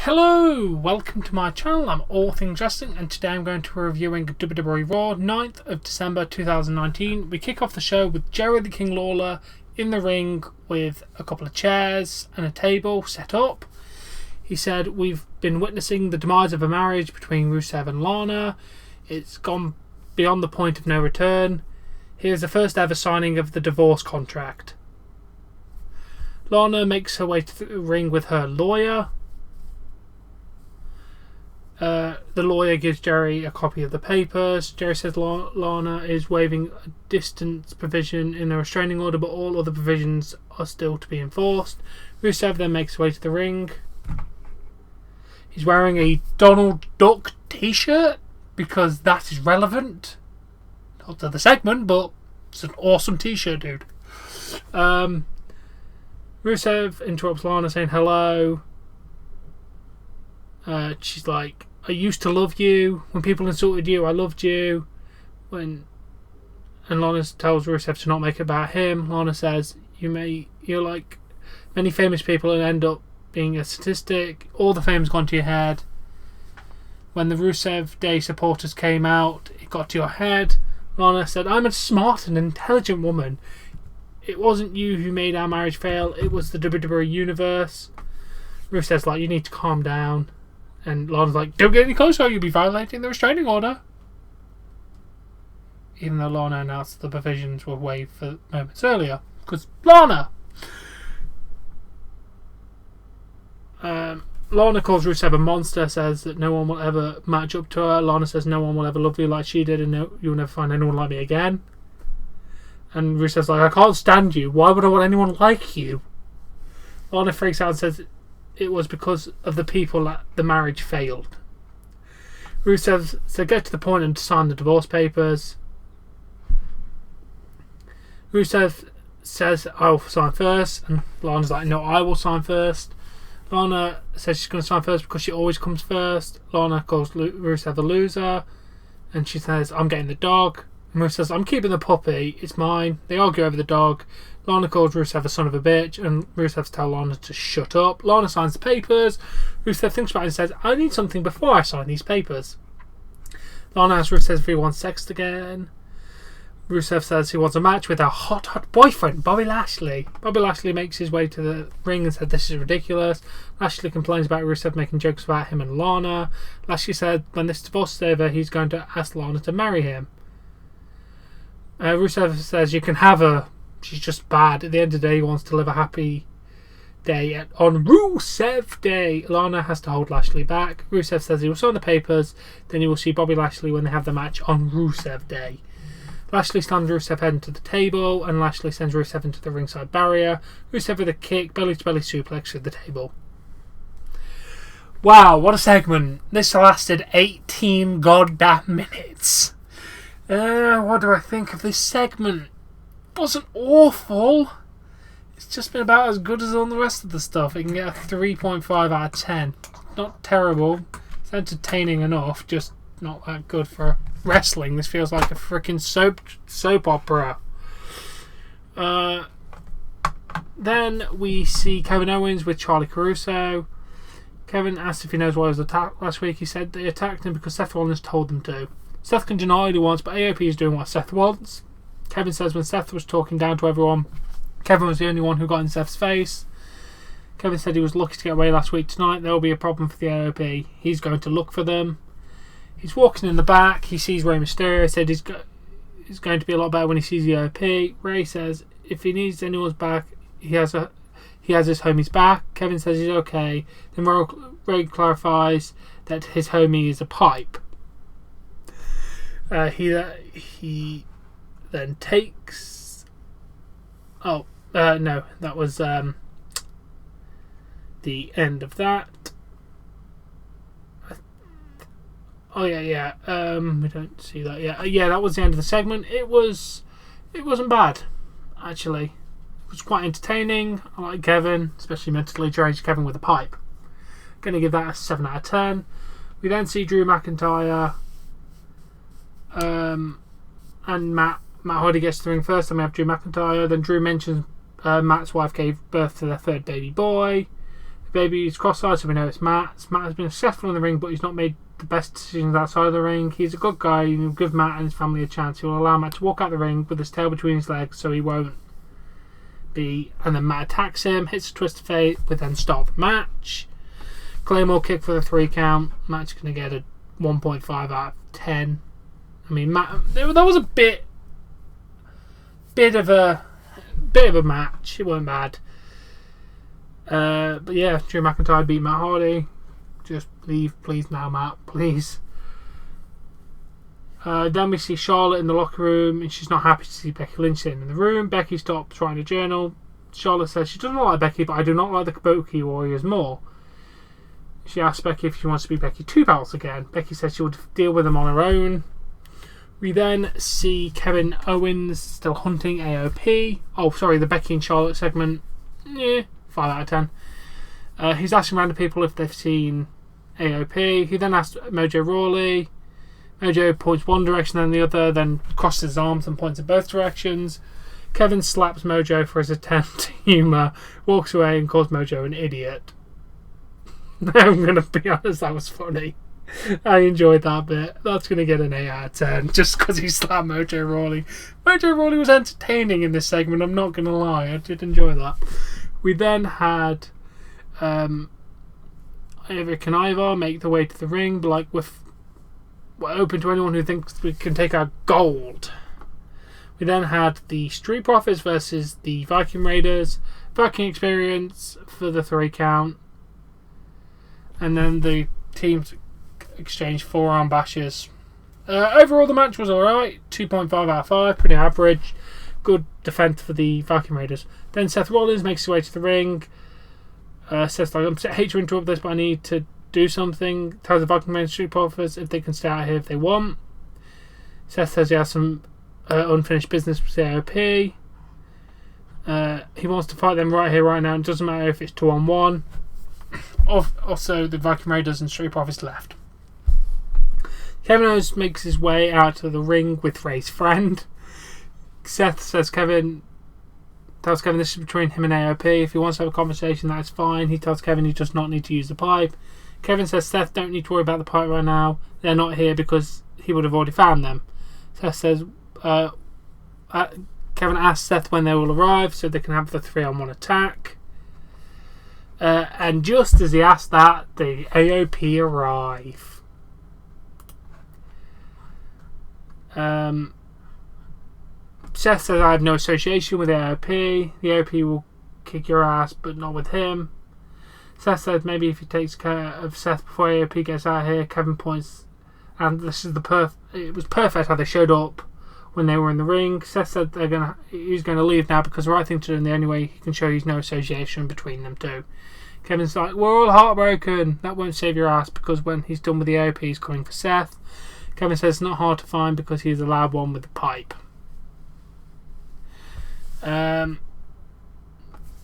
Hello, welcome to my channel. I'm All Things Wrestling, and today I'm going to be reviewing WWE Raw 9th of December 2019. We kick off the show with Jerry the King Lawler in the ring with a couple of chairs and a table set up. He said, "We've been witnessing the demise of a marriage between Rusev and Lana. It's gone beyond the point of no return. Here's the first ever signing of the divorce contract." Lana makes her way to the ring with her lawyer. The lawyer gives Jerry a copy of the papers. Jerry says Lana is waiving a distance provision in the restraining order, but all other provisions are still to be enforced. Rusev then makes his way to the ring. He's wearing a Donald Duck t-shirt because that is relevant. Not to the segment, but it's an awesome t-shirt, dude. Rusev interrupts Lana saying hello. She's like, "I used to love you. When people insulted you, I loved you." And Lana tells Rusev to not make it about him. Lana says, "You're like many famous people and end up being a statistic. All the fame's gone to your head. When the Rusev Day supporters came out, it got to your head." Lana said, "I'm a smart and intelligent woman. It wasn't you who made our marriage fail. It was the WWE Universe." Rusev's like, "You need to calm down." And Lana's like, "Don't get any closer, you'll be violating the restraining order." Even though Lana announced the provisions were waived for moments earlier. Because Lana! Lana calls Rusev a monster, says that no one will ever match up to her. Lana says no one will ever love you like she did, and you'll never find anyone like me again. And Rusev's like, "I can't stand you. Why would I want anyone like you?" Lana freaks out and says it was because of the people that the marriage failed. Rusev said, "Get to the point and sign the divorce papers." Rusev says, "I'll sign first," and Lana's like, "No, I will sign first." Lana says she's going to sign first because she always comes first. Lana calls Rusev a loser, and she says, "I'm getting the dog." And Rusev says, "I'm keeping the puppy, it's mine." They argue over the dog. Lana calls Rusev a son of a bitch, and Rusev tells Lana to shut up. Lana signs the papers. Rusev thinks about it and says, "I need something before I sign these papers." Lana asks Rusev if he wants sex again. Rusev says he wants a match with her hot boyfriend, Bobby Lashley. Bobby Lashley makes his way to the ring and said this is ridiculous. Lashley complains about Rusev making jokes about him and Lana. Lashley said when this divorce is over, he's going to ask Lana to marry him. Rusev says you can have her. She's just bad. At the end of the day, he wants to live a happy day on Rusev Day. Lana has to hold Lashley back. Rusev says he will sign the papers, then he will see Bobby Lashley when they have the match on Rusev Day. Lashley slams Rusev head into the table, and Lashley sends Rusev into the ringside barrier. Rusev with a kick, belly-to-belly suplex through the table. Wow, what a segment. This lasted 18 goddamn minutes. What do I think of this segment? Wasn't awful. It's just been about as good as all the rest of the stuff. It can get a 3.5 out of 10. Not terrible. It's entertaining enough, just not that good for wrestling. This feels like a freaking soap opera. Then we see Kevin Owens with Charlie Caruso. Kevin asked if he knows why he was attacked last week. He said they attacked him because Seth Rollins told them to. Seth can deny what he wants, but AOP is doing what Seth wants. Kevin says when Seth was talking down to everyone, Kevin was the only one who got in Seth's face. Kevin said he was lucky to get away last week. Tonight there will be a problem for the AOP. He's going to look for them. He's walking in the back. He sees Rey Mysterio. Said he's going to be a lot better when he sees the AOP. Rey says if he needs anyone's back, he has his homie's back. Kevin says he's okay. Then Rey clarifies that his homie is a pipe. He then takes... no, that was the end of that. We don't see that yet. Yeah, that was the end of the segment. It wasn't bad, actually. It was quite entertaining. I like Kevin, especially mentally deranged Kevin with a pipe. Gonna give that a 7 out of 10. We then see Drew McIntyre and Matt Hardy gets to the ring first, then we have Drew McIntyre. Then Drew mentions Matt's wife gave birth to their third baby boy. Baby's cross-eyed, so we know it's Matt. Matt has been successful in the ring, but he's not made the best decisions outside of the ring. He's a good guy. He'll give Matt and his family a chance. He will allow Matt to walk out the ring with his tail between his legs, so he won't be. And then Matt attacks him, hits a twist of fate, but then start the match. Claymore kick for the 3 count. Matt's going to get a 1.5 out of 10. I mean, Matt, that was a bit of a match. It wasn't bad. But yeah, Drew McIntyre beat Matt Hardy. Just leave, please, now, Matt, please. Then we see Charlotte in the locker room, and she's not happy to see Becky Lynch sitting in the room. Becky stops writing a journal. Charlotte says she doesn't like Becky, but I do not like the Kabuki Warriors more. She asks Becky if she wants to be Becky 2 belts again. Becky says she would deal with them on her own. We then see Kevin Owens still hunting AOP. Oh, sorry, the Becky and Charlotte segment. 5 out of 10. He's asking random people if they've seen AOP. He then asks Mojo Rawley. Mojo points one direction then the other, then crosses his arms and points in both directions. Kevin slaps Mojo for his attempt to humour, walks away and calls Mojo an idiot. I'm going to be honest, that was funny. I enjoyed that bit. That's going to get an 8 out of 10 just because he slapped Mojo Rawley. Mojo Rawley was entertaining in this segment, I'm not going to lie. I did enjoy that. We then had Eric and Ivar make their way to the ring, but like we're open to anyone who thinks we can take our gold. We then had the Street Profits versus the Viking Raiders. Viking Experience for the 3 count. And then the teams exchanged forearm bashes. Overall, the match was alright. 2.5 out of 5, pretty average. Good defense for the Viking Raiders. Then Seth Rollins makes his way to the ring. Seth's like, I hate to interrupt this, but I need to do something. Tells the Viking Raiders Street Profits if they can stay out here if they want. Seth says he has some unfinished business with AOP. He wants to fight them right here, right now. It doesn't matter if it's 2-on-1. Also, the Viking Raiders and Street Profits left. Kevin Owens makes his way out of the ring with Ray's friend. Seth tells Kevin this is between him and AOP. If he wants to have a conversation, that's fine. He tells Kevin he does not need to use the pipe. Kevin says Seth don't need to worry about the pipe right now. They're not here because he would have already found them. Seth says Kevin asks Seth when they will arrive so they can have the 3-on-1 attack. And just as he asked that, the AOP arrive. Seth says I have no association with the AOP. The AOP will kick your ass, but not with him. Seth says maybe if he takes care of Seth before AOP gets out here. Kevin points, and this is it was perfect how they showed up when they were in the ring. Seth said he's going to leave now because the right thing to do, and the only way he can show he's no association between them two. Kevin's like, we're all heartbroken. That won't save your ass because when he's done with the AOP, he's coming for Seth. Kevin says it's not hard to find because he's the loud one with the pipe. Akam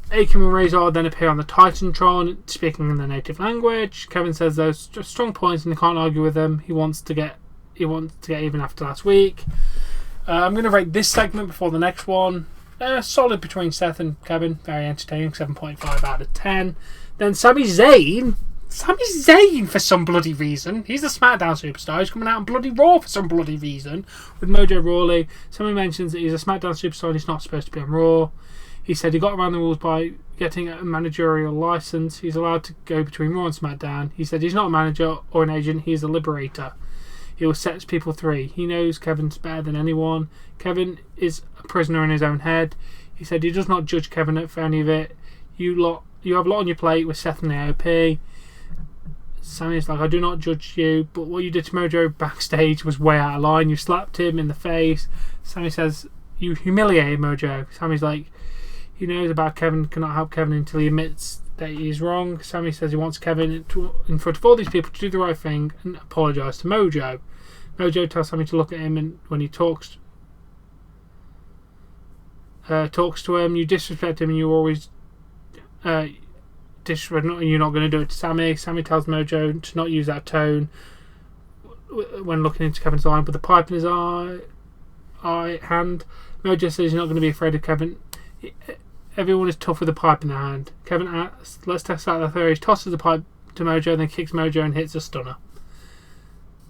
and Razor then appear on the Titantron, speaking in their native language. Kevin says those strong points and they can't argue with them. He wants to get even after last week. I'm going to rate this segment before the next one. Solid between Seth and Kevin. Very entertaining. 7.5 out of 10. Then Sami Zayn for some bloody reason. He's the SmackDown superstar. He's coming out on bloody Raw for some bloody reason with Mojo Rawley. Somebody mentions that he's a SmackDown superstar and he's not supposed to be on Raw. He said he got around the rules by getting a managerial license. He's allowed to go between Raw and SmackDown. He said he's not a manager or an agent. He's a liberator. He will set people free. He knows Kevin's better than anyone. Kevin is a prisoner in his own head. He said he does not judge Kevin for any of it. You have a lot on your plate with Seth and the AOP. Sammy's like, I do not judge you, but what you did to Mojo backstage was way out of line. You slapped him in the face. Sammy says, you humiliated Mojo. Sammy's like, he knows about Kevin, cannot help Kevin until he admits that he is wrong. Sammy says he wants Kevin in front of all these people to do the right thing and apologise to Mojo. Mojo tells Sammy to look at him, and when he talks to him, you disrespect him and you always disrespect, and you're not going to do it to Sammy. Sammy tells Mojo to not use that tone when looking into Kevin's eye with the pipe in his hand. Mojo says he's not going to be afraid of Kevin. Everyone is tough with a pipe in their hand. Kevin asks, let's test out the theories. Tosses the pipe to Mojo, then kicks Mojo and hits a stunner.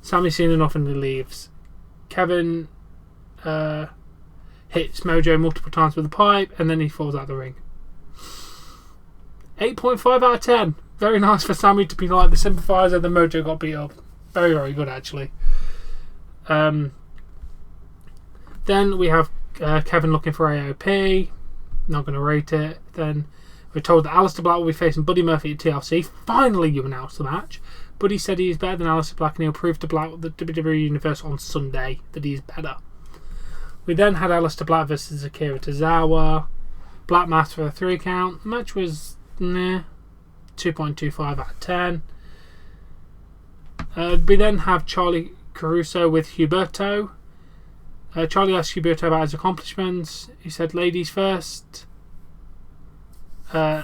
Sammy's seen enough and he leaves. Kevin hits Mojo multiple times with the pipe and then he falls out of the ring. 8.5 out of 10. Very nice for Sammy to be like the sympathiser. The Mojo got beat up. Very, very good actually. Then we have Kevin looking for AOP. Not going to rate it. Then we're told that Aleister Black will be facing Buddy Murphy at TLC. Finally, you announced the match. Buddy said he is better than Aleister Black and he'll prove to Black the WWE Universe on Sunday that he is better. We then had Aleister Black versus Akira Tozawa. Black masked for a 3 count. The match was 2.25 out of 10. We then have Charlie Caruso with Huberto. Charlie asked Huberto about his accomplishments. He said ladies first. He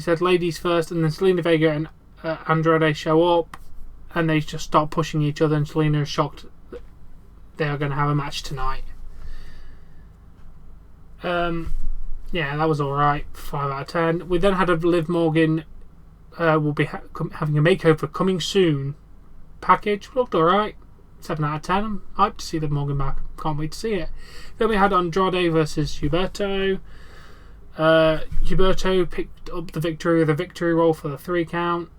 said ladies first, and then Selena Vega and Andrade show up and they just start pushing each other, and Selena is shocked that they are going to have a match tonight. Yeah, that was alright. 5 out of 10. We then had a Liv Morgan will be having a makeover coming soon package. Looked alright. 7 out of 10. I'm hyped to see Liv Morgan back. Can't wait to see it. Then we had Andrade versus Huberto. Huberto picked up the victory with a victory roll for the 3 count.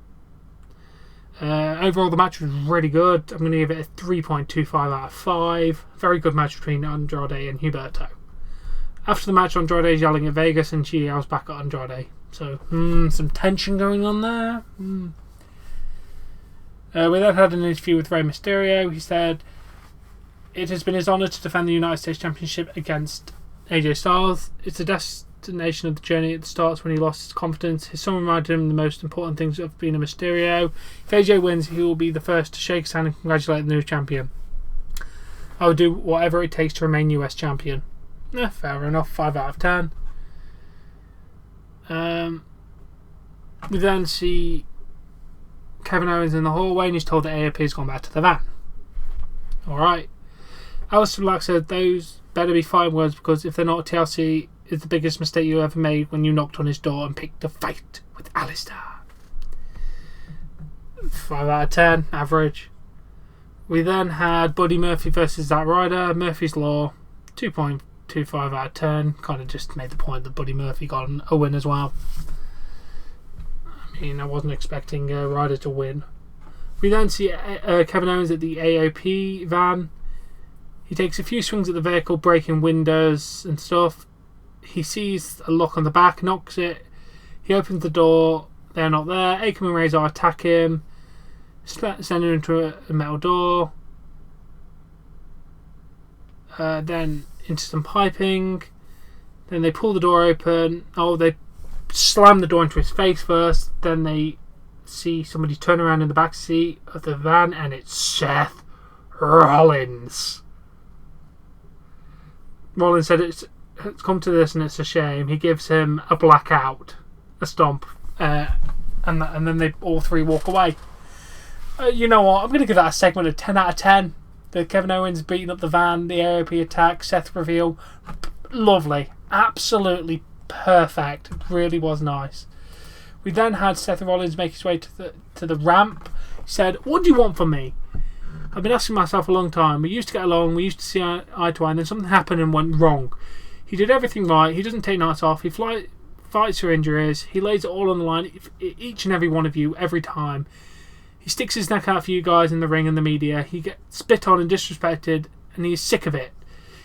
Overall, the match was really good. I'm going to give it a 3.25 out of 5. Very good match between Andrade and Huberto. After the match, Andrade is yelling at Vegas and she yells back at Andrade. So, some tension going on there. We then had an interview with Rey Mysterio. He said it has been his honour to defend the United States Championship against AJ Styles. It's the destination of the journey. It starts when he lost his confidence. His son reminded him the most important things of being a Mysterio. If AJ wins, he will be the first to shake his hand and congratulate the new champion. I will do whatever it takes to remain US champion. Fair enough. 5 out of 10. We then see Kevin Owens in the hallway and he's told that AOP has gone back to the van. Alright. Aleister Black said those better be fine words, because if they're not, TLC is the biggest mistake you ever made when you knocked on his door and picked a fight with Aleister. 5 out of 10. Average. We then had Buddy Murphy versus Zack Ryder. Murphy's Law. 2.25 out of 10. Kind of just made the point that Buddy Murphy got a win as well. I mean, I wasn't expecting Ryder to win. We then see Kevin Owens at the AOP van. He takes a few swings at the vehicle, breaking windows and stuff. He sees a lock on the back, knocks it. He opens the door. They're not there. Akam and Razor attack him, send him into a metal door. Then into some piping. Then they pull the door open. They slam the door into his face first. Then they see somebody turn around in the back seat of the van, and it's Seth Rollins. Rollins said it's come to this and it's a shame. He gives him a blackout, a stomp, and then they all three walk away. You know what? I'm going to give that a segment of 10 out of 10. The Kevin Owens beating up the van, the AOP attack, Seth reveal. Lovely. Absolutely perfect. It really was nice. We then had Seth Rollins make his way to the ramp. He said, "What do you want from me? I've been asking myself a long time. We used to get along, we used to see eye to eye, and then something happened and went wrong. He did everything right. He doesn't take nights off. He fights for injuries. He lays it all on the line, each and every one of you, every time. He sticks his neck out for you guys in the ring and the media. He gets spit on and disrespected, and he's sick of it.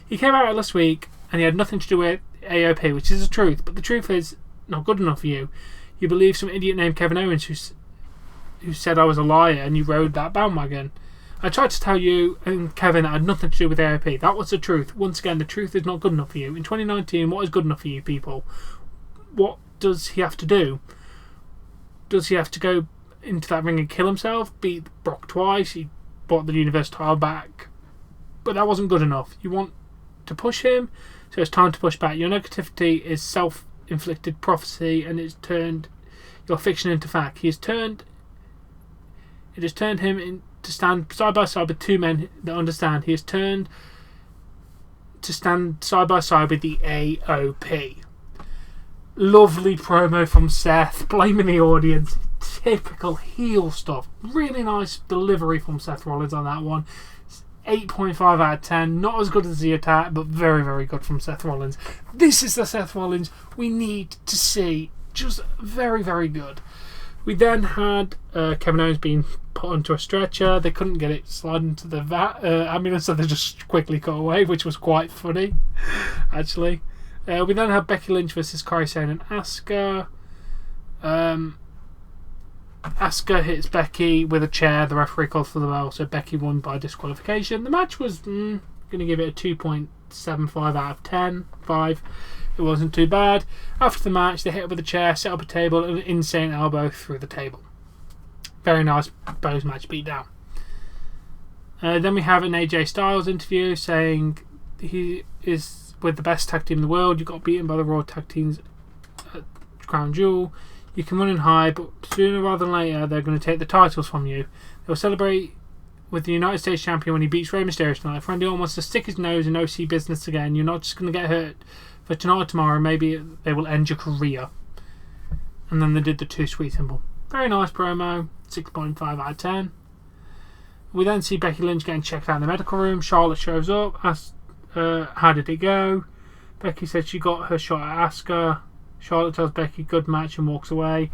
He came out last week, and he had nothing to do with AOP, which is the truth. But the truth is not good enough for you. You believe some idiot named Kevin Owens who said I was a liar, and you rode that bandwagon. I tried to tell you and Kevin that had nothing to do with AOP. That was the truth. Once again, the truth is not good enough for you. In 2019, what is good enough for you people? What does he have to do? Does he have to go into that ring and kill himself? Beat Brock twice? He brought the Universe title back. But that wasn't good enough. You want to push him, so it's time to push back. Your negativity is self-inflicted prophecy, and it's turned your fiction into fact. It has turned him to stand side by side with two men that understand. He has turned to stand side by side with the AOP. Lovely promo from Seth, blaming the audience. Typical heel stuff. Really nice delivery from Seth Rollins on that one. 8.5 out of 10. Not as good as the attack, but very, very good from Seth Rollins. This is the Seth Rollins we need to see. Just very, very good. We then had Kevin Owens being put onto a stretcher. They couldn't get it sliding into the ambulance, so they just quickly cut away, which was quite funny, actually. We then had Becky Lynch versus Kairi Sane and Asuka. Asuka hits Becky with a chair. The referee calls for the bell, so Becky won by disqualification. The match was going to give it a 2.75 out of 10. 5. It wasn't too bad. After the match, they hit her with a chair, set up a table, and an insane elbow through the table. Very nice post-match beatdown. Then we have an AJ Styles interview saying he is with the best tag team in the world. You got beaten by the Raw Tag Team's Crown Jewel. You can run and hide, but sooner rather than later, they're going to take the titles from you. They'll celebrate with the United States Champion when he beats Rey Mysterio tonight. If Randy Orton wants to stick his nose in OC business again, you're not just going to get hurt for tonight or tomorrow. Maybe they will end your career. And then they did the too sweet symbol. Very nice promo. 6.5 out of 10. We then see Becky Lynch getting checked out in the medical room. Charlotte shows up, asks how did it go. Becky said she got her shot at Asuka. Charlotte tells Becky good match and walks away.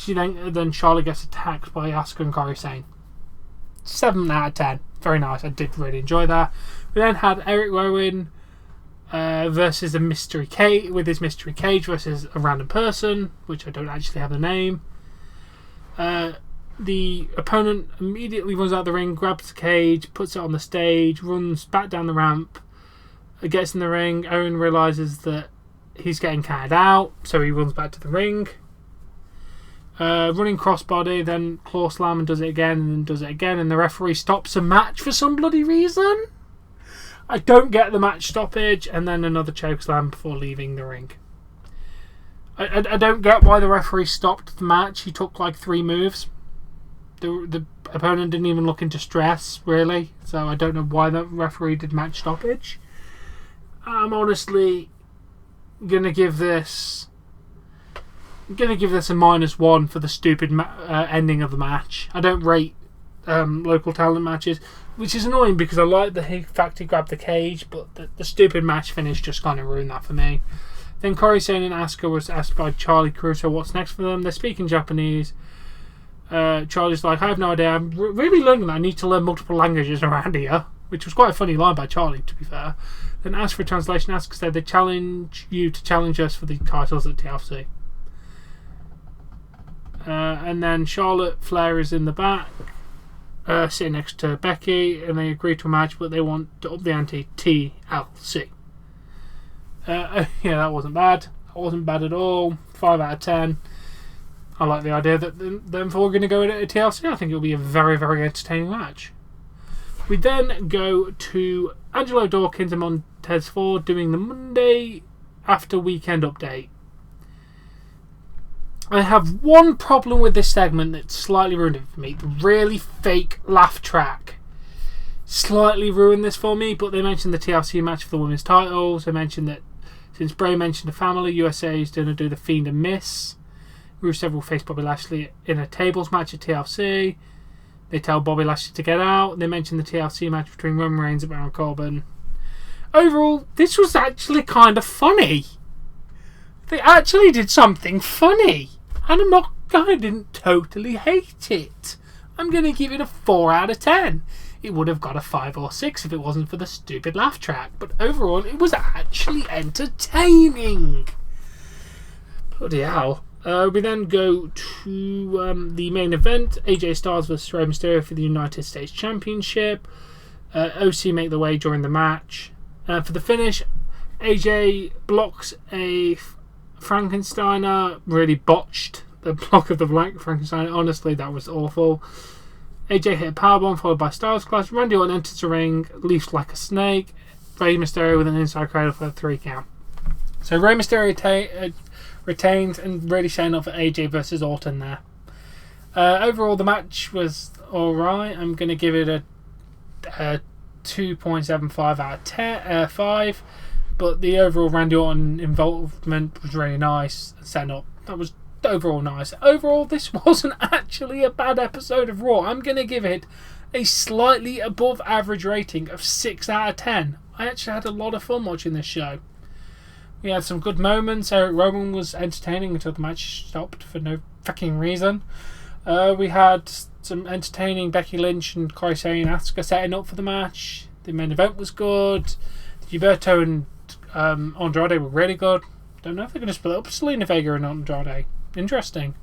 Then Charlotte gets attacked by Asuka and Kairi Sane. 7 out of 10. Very nice. I did really enjoy that. We then had Eric Rowan versus a mystery cage, with his mystery cage versus a random person, which I don't actually have the name. The opponent immediately runs out the ring, grabs the cage, puts it on the stage, runs back down the ramp, gets in the ring. Owen realises that he's getting counted out, so he runs back to the ring. Running crossbody, then claw slam and does it again, and then does it again, and the referee stops a match for some bloody reason. I don't get the match stoppage, and then another choke slam before leaving the ring. I don't get why the referee stopped the match. He took like 3 moves. The opponent didn't even look into stress, really, so I don't know why the referee did match stoppage. I'm honestly gonna give this a -1 for the stupid ending of the match. I don't rate local talent matches, which is annoying because I like the fact he grabbed the cage, but the stupid match finish just kind of ruined that for me. Then Kairi Sane and Asuka was asked by Charlie Caruso what's next for them. They speak in Japanese. Charlie's like, I have no idea. I'm really learning that I need to learn multiple languages around here, which was quite a funny line by Charlie, to be fair. Then asked for a translation. Asuka said they challenge you to challenge us for the titles at TLC. And then Charlotte Flair is in the back, sitting next to Becky, and they agree to a match, but they want to up the ante TLC. Yeah, that wasn't bad. That wasn't bad at all. 5 out of 10. I like the idea that them four are going to go in at a TLC. I think it'll be a very, very entertaining match. We then go to Angelo Dawkins and Montez Ford doing the Monday after weekend update. I have one problem with this segment that slightly ruined it for me. The really fake laugh track slightly ruined this for me, but they mentioned the TLC match for the women's titles. They mentioned that since Bray mentioned the family, USA is going to do the Fiend and Miss. Rusev will face Bobby Lashley in a tables match at TLC. They tell Bobby Lashley to get out. They mention the TLC match between Roman Reigns and Baron Corbin. Overall, this was actually kind of funny. They actually did something funny. And I didn't totally hate it. I'm going to give it a 4 out of 10. It would have got a 5 or 6 if it wasn't for the stupid laugh track. But overall, it was actually entertaining. Bloody hell. We then go to the main event. AJ Styles vs Rey Mysterio for the United States Championship. OC make the way during the match. For the finish, AJ blocks a Frankensteiner. Really botched the block of the Frankensteiner. Honestly, that was awful. AJ hit a powerbomb followed by Styles Clash. Randy Orton enters the ring, leaps like a snake. Rey Mysterio with an inside cradle for a 3 count. So Rey Mysterio retains and really showing up for AJ versus Orton there. Overall, the match was alright. I'm going to give it a 2.75 out of 5. But the overall Randy Orton involvement was really nice. Setting up, that was overall nice. Overall, this wasn't actually a bad episode of Raw. I'm going to give it a slightly above average rating of 6 out of 10. I actually had a lot of fun watching this show. We had some good moments. Eric Rowan was entertaining until the match stopped for no fucking reason. We had some entertaining Becky Lynch and Kairi Sane and Asuka setting up for the match. The main event was good. Gilberto and Andrade were really good. Don't know if they're going to split up Selena Vega and Andrade. Interesting.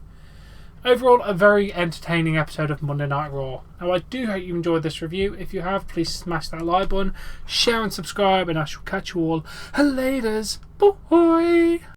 Overall, a very entertaining episode of Monday Night Raw. Now, I do hope you enjoyed this review. If you have, please smash that like button, share and subscribe, and I shall catch you all later. Bye!